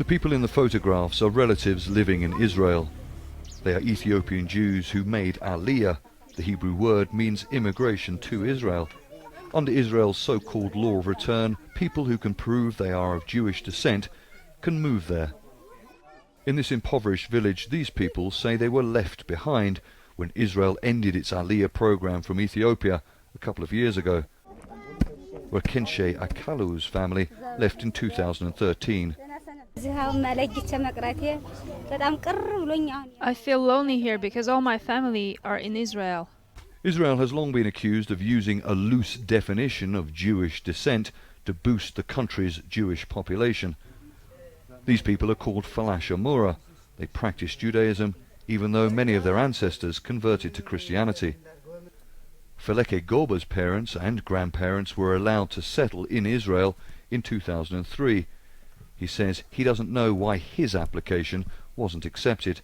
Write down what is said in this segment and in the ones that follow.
The people in the photographs are relatives living in Israel. They are Ethiopian Jews who made Aliyah. The Hebrew word means immigration to Israel. Under Israel's so-called law of return, people who can prove they are of Jewish descent can move there. In this impoverished village, these people say they were left behind when Israel ended its Aliyah program from Ethiopia a couple of years ago. Wakenshe Akalu's family left in 2013. I feel lonely here because all my family are in Israel. Israel has long been accused of using a loose definition of Jewish descent to boost the country's Jewish population. These people are called Falashamura. They practice Judaism, even though many of their ancestors converted to Christianity. Feleke Gorba's parents and grandparents were allowed to settle in Israel in 2003. He says he doesn't know why his application wasn't accepted.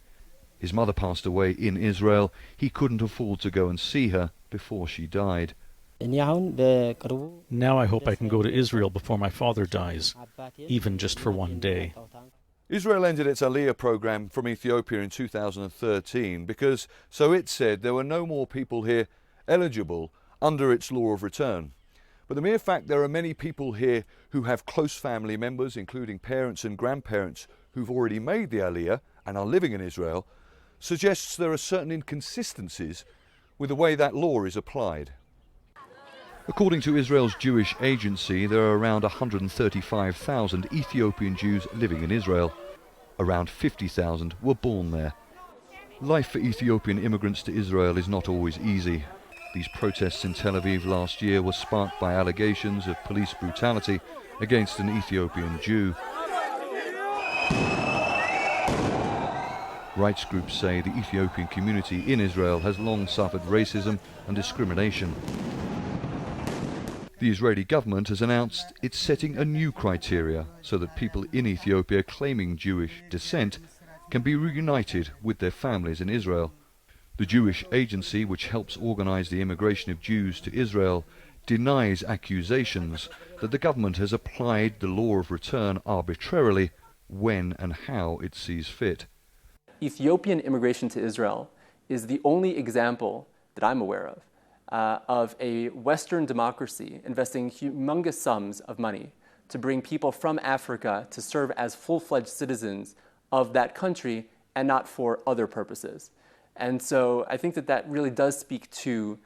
His mother passed away in Israel. He couldn't afford to go and see her before she died. Now I hope I can go to Israel before my father dies, even just for one day. Israel ended its Aliyah program from Ethiopia in 2013 because, so it said, there were no more people here eligible under its law of return. But the mere fact there are many people here who have close family members, including parents and grandparents, who've already made the Aliyah and are living in Israel, suggests there are certain inconsistencies with the way that law is applied. According to Israel's Jewish agency, there are around 135,000 Ethiopian Jews living in Israel. Around 50,000 were born there. Life for Ethiopian immigrants to Israel is not always easy. These protests in Tel Aviv last year were sparked by allegations of police brutality against an Ethiopian Jew. Rights groups say the Ethiopian community in Israel has long suffered racism and discrimination. The Israeli government has announced it's setting a new criteria so that people in Ethiopia claiming Jewish descent can be reunited with their families in Israel. The Jewish agency, which helps organize the immigration of Jews to Israel, denies accusations that the government has applied the law of return arbitrarily when and how it sees fit. Ethiopian immigration to Israel is the only example that I'm aware of a Western democracy investing humongous sums of money to bring people from Africa to serve as full-fledged citizens of that country and not for other purposes. And so I think that that really does speak to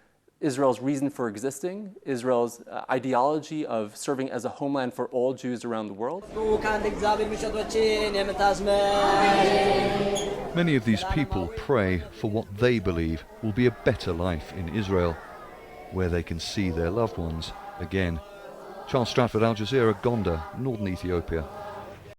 Israel's reason for existing, Israel's ideology of serving as a homeland for all Jews around the world. Many of these people pray for what they believe will be a better life in Israel, where they can see their loved ones again. Charles Stratford, Al Jazeera, Gondar, northern Ethiopia.